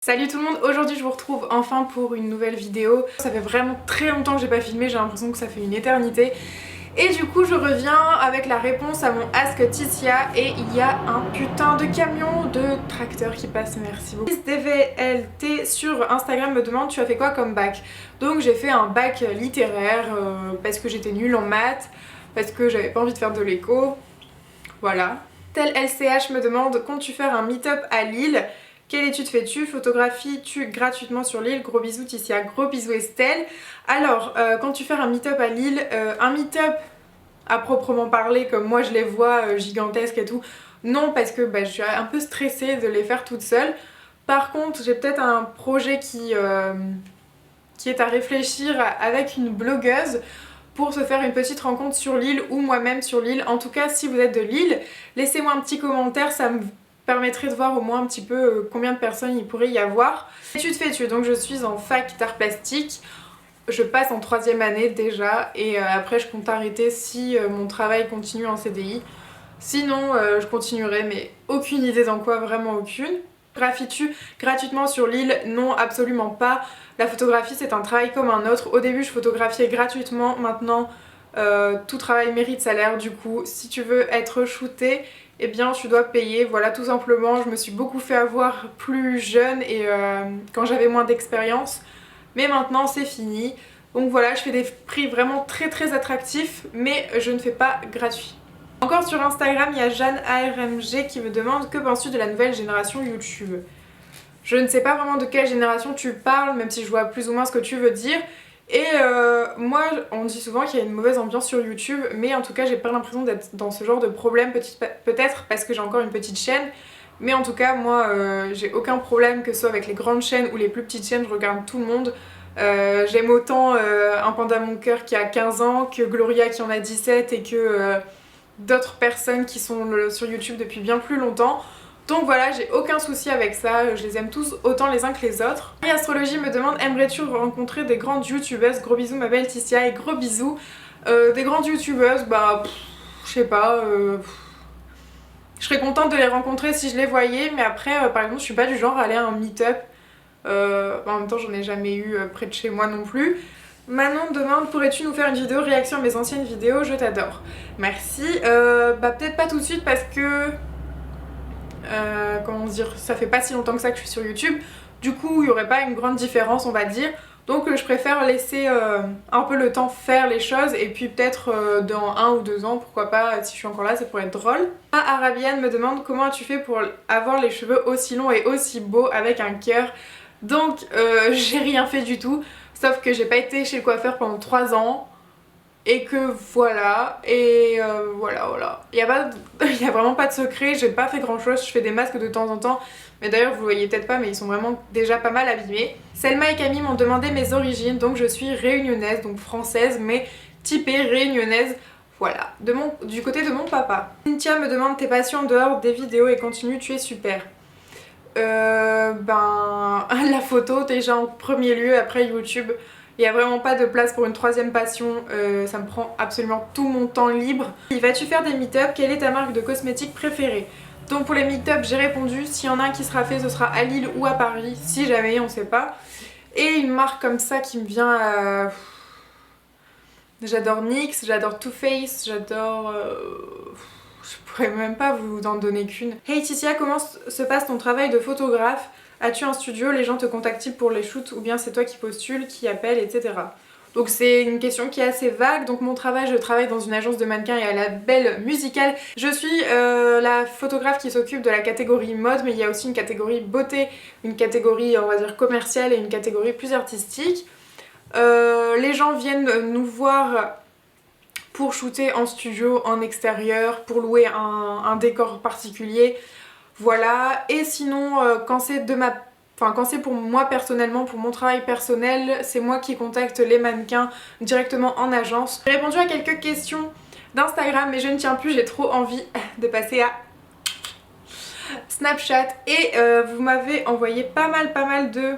Salut tout le monde, aujourd'hui je vous retrouve enfin pour une nouvelle vidéo. Ça fait vraiment très longtemps que j'ai pas filmé, j'ai l'impression que ça fait une éternité. Et du coup je reviens avec la réponse à mon Ask Ticia et il y a un putain de camion de tracteur qui passe, merci beaucoup. DVLT sur Instagram me demande tu as fait quoi comme bac? Donc j'ai fait un bac littéraire parce que j'étais nulle en maths, parce que j'avais pas envie de faire de l'éco, voilà. Tel LCH me demande comptes-tu faire un meet-up à Lille? Quelle étude fais-tu? Photographies-tu gratuitement sur Lille? Gros bisous Ticia, gros bisous Estelle. Alors, quand tu fais un meet-up à Lille, un meet-up à proprement parler, comme moi je les vois gigantesques et tout, non, parce que je suis un peu stressée de les faire toute seule. Par contre, j'ai peut-être un projet qui est à réfléchir avec une blogueuse pour se faire une petite rencontre sur Lille ou moi-même sur Lille. En tout cas, si vous êtes de Lille, laissez-moi un petit commentaire, ça me permettrait de voir au moins un petit peu combien de personnes il pourrait y avoir. Études fais-tu? Donc je suis en fac d'art plastique, je passe en 3e année déjà et après je compte arrêter si mon travail continue en CDI. Sinon je continuerai mais aucune idée dans quoi, vraiment aucune. Photographies-tu gratuitement sur Lille? Non, absolument pas. La photographie c'est un travail comme un autre. Au début je photographiais gratuitement, maintenant tout travail mérite salaire. Du coup si tu veux être shooté, eh bien tu dois payer, voilà tout simplement. Je me suis beaucoup fait avoir plus jeune et quand j'avais moins d'expérience, mais maintenant c'est fini. Donc voilà, je fais des prix vraiment très attractifs, mais je ne fais pas gratuit. Encore sur Instagram, il y a Jeanne ARMG qui me demande que penses-tu de la nouvelle génération YouTube? Je ne sais pas vraiment de quelle génération tu parles, même si je vois plus ou moins ce que tu veux dire. Et moi, on dit souvent qu'il y a une mauvaise ambiance sur YouTube, mais en tout cas, j'ai pas l'impression d'être dans ce genre de problème, peut-être parce que j'ai encore une petite chaîne. Mais en tout cas, moi, j'ai aucun problème, que ce soit avec les grandes chaînes ou les plus petites chaînes, je regarde tout le monde. J'aime autant Un Panda Mon Cœur qui a 15 ans, que Gloria qui en a 17 et que d'autres personnes qui sont sur YouTube depuis bien plus longtemps. Donc voilà, j'ai aucun souci avec ça, je les aime tous autant les uns que les autres. Et Astrologie me demande aimerais-tu rencontrer des grandes youtubeuses? Gros bisous ma belle Ticia et gros bisous. Des grandes youtubeuses, je sais pas, je serais contente de les rencontrer si je les voyais, mais après par exemple je suis pas du genre à aller à un meet-up. En même temps j'en ai jamais eu près de chez moi non plus. Manon demande pourrais-tu nous faire une vidéo réaction à mes anciennes vidéos? Je t'adore. Merci. Peut-être pas tout de suite parce que comment dire, ça fait pas si longtemps que ça que je suis sur YouTube. Du coup il y aurait pas une grande différence on va dire. Donc je préfère laisser un peu le temps faire les choses et puis peut-être dans 1 ou 2 ans, pourquoi pas, si je suis encore là, ça pourrait être drôle. Arabienne me demande comment as-tu fait pour avoir les cheveux aussi longs et aussi beaux avec un cœur. Donc j'ai rien fait du tout, sauf que j'ai pas été chez le coiffeur pendant 3 ans. Et que voilà, et voilà. Il y a vraiment pas de secret, j'ai pas fait grand chose, je fais des masques de temps en temps. Mais d'ailleurs vous voyez peut-être pas mais ils sont vraiment déjà pas mal abîmés. Selma et Camille m'ont demandé mes origines, donc je suis réunionnaise, donc française mais typée réunionnaise. Voilà, du côté de mon papa. Cynthia me demande tes passions en dehors des vidéos et continue, tu es super. La photo déjà en premier lieu, après YouTube. Il n'y a vraiment pas de place pour une 3e passion, ça me prend absolument tout mon temps libre. Vas-tu faire des meet-up? Quelle est ta marque de cosmétiques préférée? Donc pour les meet-up j'ai répondu, s'il y en a un qui sera fait ce sera à Lille ou à Paris, si jamais on sait pas. Et une marque comme ça qui me vient à... J'adore NYX, j'adore Too Faced, j'adore... Je pourrais même pas vous en donner qu'une. Hey Ticia, comment se passe ton travail de photographe? As-tu un studio? Les gens te contactent-ils pour les shoots ou bien c'est toi qui postules, qui appelle, etc. Donc c'est une question qui est assez vague. Donc mon travail, je travaille dans une agence de mannequins et à la belle musicale. Je suis la photographe qui s'occupe de la catégorie mode, mais il y a aussi une catégorie beauté, une catégorie on va dire commerciale et une catégorie plus artistique. Les gens viennent nous voir pour shooter en studio, en extérieur, pour louer un décor particulier. Voilà, et sinon quand c'est pour moi personnellement, pour mon travail personnel, c'est moi qui contacte les mannequins directement en agence. J'ai répondu à quelques questions d'Instagram mais je ne tiens plus, j'ai trop envie de passer à Snapchat et vous m'avez envoyé pas mal de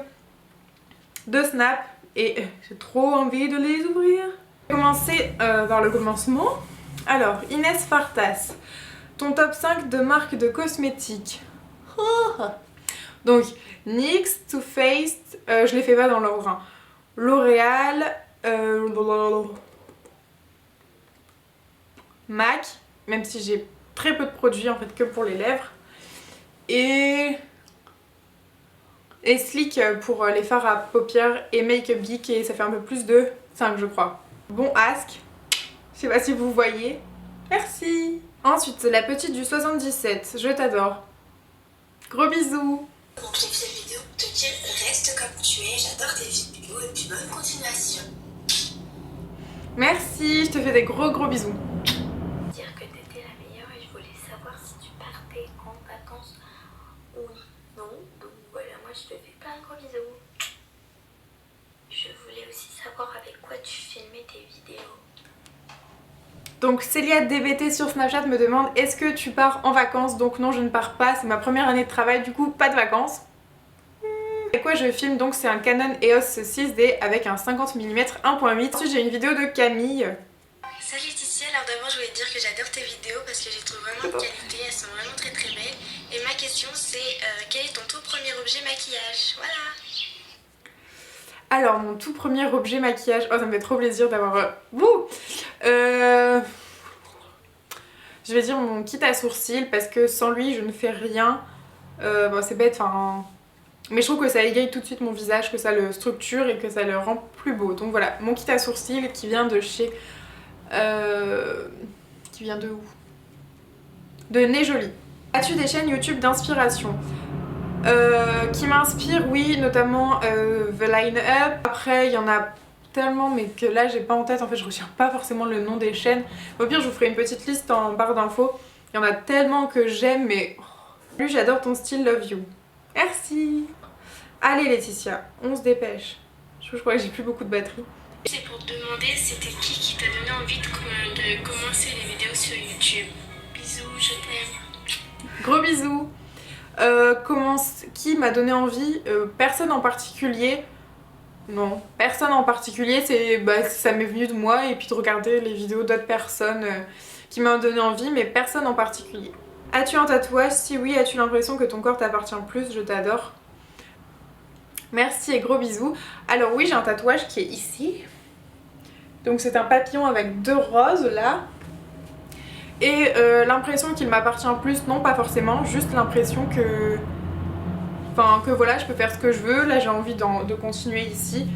snaps et j'ai trop envie de les ouvrir. Je vais commencer par le commencement. Alors, Inès Fartas. Ton top 5 de marques de cosmétiques. Oh. Donc NYX, Too Faced, je les fais pas dans l'ordre, hein. L'Oréal, MAC, même si j'ai très peu de produits en fait que pour les lèvres, et Sleek pour les fards à paupières et Make Up Geek, et ça fait un peu plus de 5 je crois. Bon Ask, je sais pas si vous voyez, merci. Ensuite la petite du 77, je t'adore, gros bisous. Donc j'ai fait cette vidéo pour te dire reste comme tu es, j'adore tes vidéos et puis bonne continuation. Merci, je te fais des gros bisous. Dire que t'étais la meilleure et je voulais savoir si tu partais en vacances ou non. Donc voilà, moi je te fais plein de gros bisous. Je voulais aussi savoir avec quoi tu filmais tes vidéos. Donc Célia DBT sur Snapchat me demande est-ce que tu pars en vacances? Donc non, je ne pars pas, c'est ma première année de travail, du coup pas de vacances. Avec quoi je filme? Donc c'est un Canon EOS 6D avec un 50 mm 1.8. Ensuite j'ai une vidéo de Camille. Salut Laetitia, alors d'abord je voulais te dire que j'adore tes vidéos parce que je les trouve vraiment de qualité, elles sont vraiment très belles. Et ma question c'est quel est ton tout premier objet maquillage? Voilà. Alors mon tout premier objet maquillage, oh ça me fait trop plaisir d'avoir... Je vais dire mon kit à sourcils parce que sans lui je ne fais rien. Bon c'est bête, enfin... Mais je trouve que ça égaye tout de suite mon visage, que ça le structure et que ça le rend plus beau. Donc voilà, mon kit à sourcils qui vient de chez... Qui vient de où? De Nez Jolie. As-tu des chaînes YouTube d'inspiration? Qui m'inspire, oui, notamment The Line Up. Après, il y en a tellement, mais que là, j'ai pas en tête. En fait, je retiens pas forcément le nom des chaînes. Au pire, je vous ferai une petite liste en barre d'infos. Il y en a tellement que j'aime, mais... Lui, j'adore ton style, love you. Merci. Allez, Laetitia, on se dépêche. Je crois que j'ai plus beaucoup de batterie. C'est pour te demander, c'était qui t'a donné envie de commencer les vidéos sur YouTube? Bisous, je t'aime. Gros bisous. Qui m'a donné envie? Personne en particulier. Non, personne en particulier, ça m'est venu de moi et puis de regarder les vidéos d'autres personnes qui m'ont donné envie, mais personne en particulier. As-tu un tatouage? Si oui, as-tu l'impression que ton corps t'appartient plus? Je t'adore. Merci et gros bisous. Alors oui, j'ai un tatouage qui est ici. Donc c'est un papillon avec 2 roses là. Et l'impression qu'il m'appartient plus, non pas forcément, juste l'impression que... Enfin que voilà, je peux faire ce que je veux, là j'ai envie de continuer ici.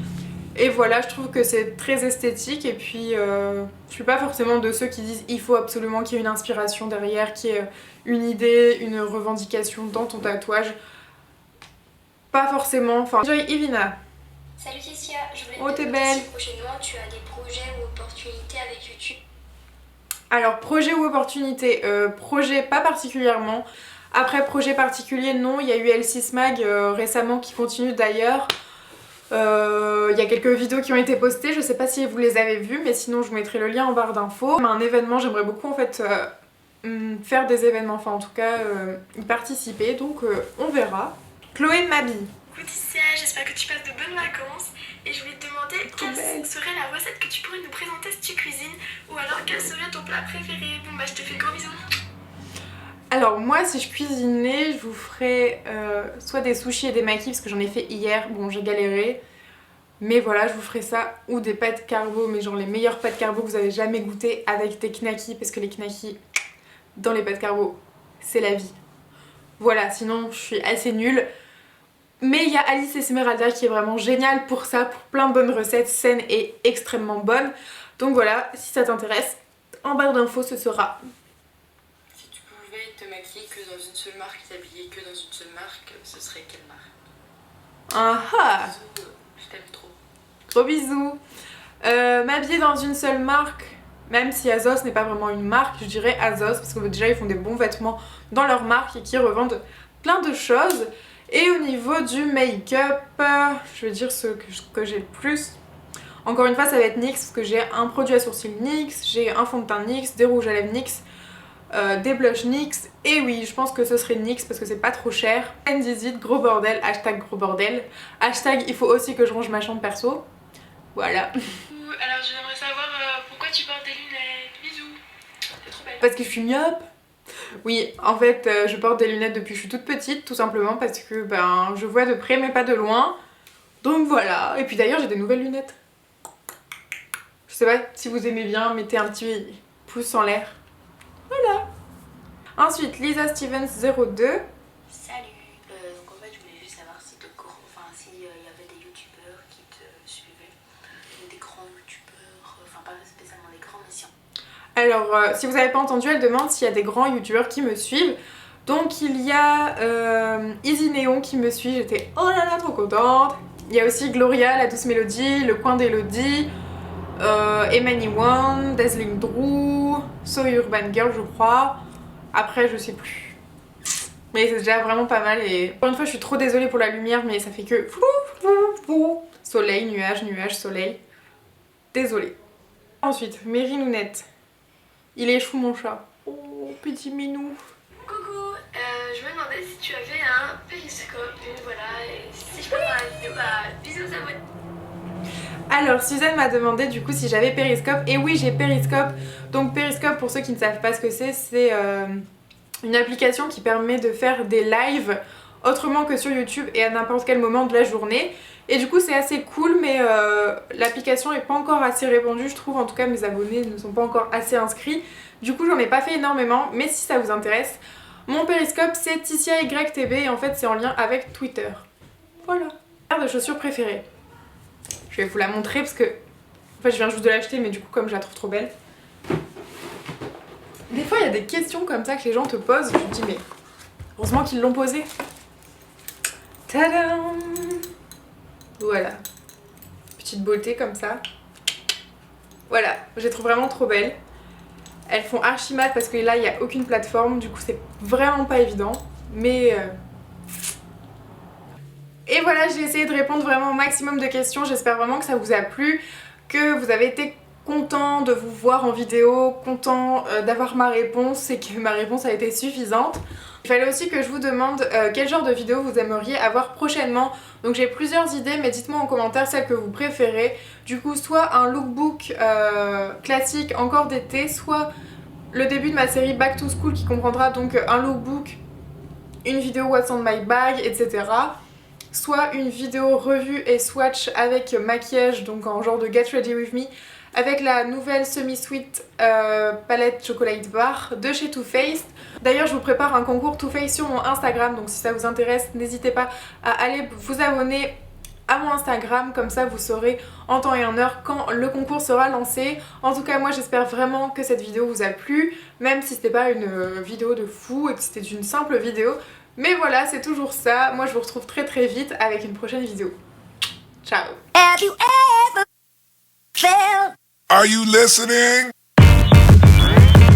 Et voilà, je trouve que c'est très esthétique et puis je suis pas forcément de ceux qui disent il faut absolument qu'il y ait une inspiration derrière, qu'il y ait une idée, une revendication dans ton tatouage. Pas forcément, enfin... Joy Ivina. Salut Kessia, je voulais te te demander demander si prochainement tu as des projets ou opportunités avec YouTube. Alors projet ou opportunité, projet pas particulièrement. Après projet particulier non, il y a eu L6 Mag récemment qui continue d'ailleurs. Il y a quelques vidéos qui ont été postées, je sais pas si vous les avez vues mais sinon je vous mettrai le lien en barre d'infos. Un événement, j'aimerais beaucoup en fait faire des événements, enfin en tout cas y participer, donc on verra. Chloé m'habille. Coucou Tissia, j'espère que tu passes de bonnes vacances et je voulais te demander quelle serait la recette que tu pourrais nous présenter si tu cuisines ou alors quel serait ton plat préféré. Bon bah je te fais gros bisous. Alors moi si je cuisinais je vous ferais soit des sushis et des makis parce que j'en ai fait hier, bon j'ai galéré. Mais voilà, je vous ferai ça, ou des pâtes carbo, mais genre les meilleures pâtes carbo que vous avez jamais goûté avec des knackis, parce que les knackis dans les pâtes carbo, c'est la vie. Voilà, sinon je suis assez nulle. Mais il y a Alice Esmeralda qui est vraiment géniale pour ça, pour plein de bonnes recettes saines et extrêmement bonnes. Donc voilà, si ça t'intéresse, en barre d'infos ce sera. Si tu pouvais te maquiller que dans une seule marque, t'habiller que dans une seule marque, ce serait quelle marque? Ah ah! Bisous, je t'aime trop. Gros bisous. M'habiller dans une seule marque, même si Azos n'est pas vraiment une marque, je dirais Azos parce que déjà ils font des bons vêtements dans leur marque et qui revendent plein de choses. Et au niveau du make-up, je vais dire ce que j'ai le plus. Encore une fois ça va être NYX parce que j'ai un produit à sourcils NYX, j'ai un fond de teint NYX, des rouges à lèvres NYX, des blushs NYX. Et oui, je pense que ce serait NYX parce que c'est pas trop cher. Indizit, gros bordel, hashtag gros bordel. Hashtag il faut aussi que je range ma chambre perso. Voilà. Alors j'aimerais savoir pourquoi tu portes des lunettes. Bisous. C'est trop belle. Parce que je suis myope. Oui, en fait, je porte des lunettes depuis que je suis toute petite, tout simplement parce que ben, je vois de près mais pas de loin. Donc voilà, et puis d'ailleurs j'ai des nouvelles lunettes. Je sais pas si vous aimez bien, mettez un petit pouce en l'air. Voilà. Ensuite, Lisa Stevens 02. Salut. Donc en fait, je voulais juste savoir si s'il y avait des youtubeurs qui te suivaient, ou des grands youtubeurs, enfin pas spécialement des grands, mais si. Alors, si vous n'avez pas entendu, elle demande s'il y a des grands youtubeurs qui me suivent. Donc il y a Easy Néon qui me suit, j'étais oh là là trop contente. Il y a aussi Gloria, la douce mélodie, le coin d'Elodie, Emani One, Dazzling Drew, So Urban Girl je crois. Après je sais plus. Mais c'est déjà vraiment pas mal et encore une fois je suis trop désolée pour la lumière mais ça fait que soleil, nuage, nuage, soleil. Désolée. Ensuite, Mary Nounette. Il est chou mon chat. Oh petit minou. Coucou, je me demandais si tu avais un périscope, et voilà, et si je peux faire la vidéo, bah bisous aux abonnés. Alors Suzanne m'a demandé du coup si j'avais Periscope et oui j'ai Periscope. Donc Periscope pour ceux qui ne savent pas ce que c'est une application qui permet de faire des lives autrement que sur YouTube et à n'importe quel moment de la journée. Et du coup c'est assez cool mais l'application est pas encore assez répandue je trouve, en tout cas mes abonnés ne sont pas encore assez inscrits. Du coup j'en ai pas fait énormément mais si ça vous intéresse, mon Periscope c'est Ticia YTB et en fait c'est en lien avec Twitter. Voilà. Paire de chaussures préférées. Je vais vous la montrer parce que en fait je viens juste de l'acheter mais du coup comme je la trouve trop belle. Des fois il y a des questions comme ça que les gens te posent, je me dis mais heureusement qu'ils l'ont posée. Tadam! Voilà. Petite beauté comme ça. Voilà, je les trouve vraiment trop belles. Elles font archi mat parce que là il n'y a aucune plateforme, du coup c'est vraiment pas évident. Mais et voilà, j'ai essayé de répondre vraiment au maximum de questions. J'espère vraiment que ça vous a plu, que vous avez été content de vous voir en vidéo, content d'avoir ma réponse et que ma réponse a été suffisante. Il fallait aussi que je vous demande quel genre de vidéo vous aimeriez avoir prochainement. Donc j'ai plusieurs idées mais dites-moi en commentaire celle que vous préférez. Du coup soit un lookbook classique encore d'été, soit le début de ma série Back to School qui comprendra donc un lookbook, une vidéo What's on my bag, etc. Soit une vidéo revue et swatch avec maquillage, donc en genre de Get Ready With Me, avec la nouvelle semi-sweet palette Chocolate Bar de chez Too Faced. D'ailleurs je vous prépare un concours Too Faced sur mon Instagram, donc si ça vous intéresse n'hésitez pas à aller vous abonner à mon Instagram, comme ça vous saurez en temps et en heure quand le concours sera lancé. En tout cas moi j'espère vraiment que cette vidéo vous a plu, même si c'était pas une vidéo de fou et que c'était une simple vidéo. Mais voilà, c'est toujours ça. Moi je vous retrouve très très vite avec une prochaine vidéo. Ciao. Have you ever felt? Are you listening?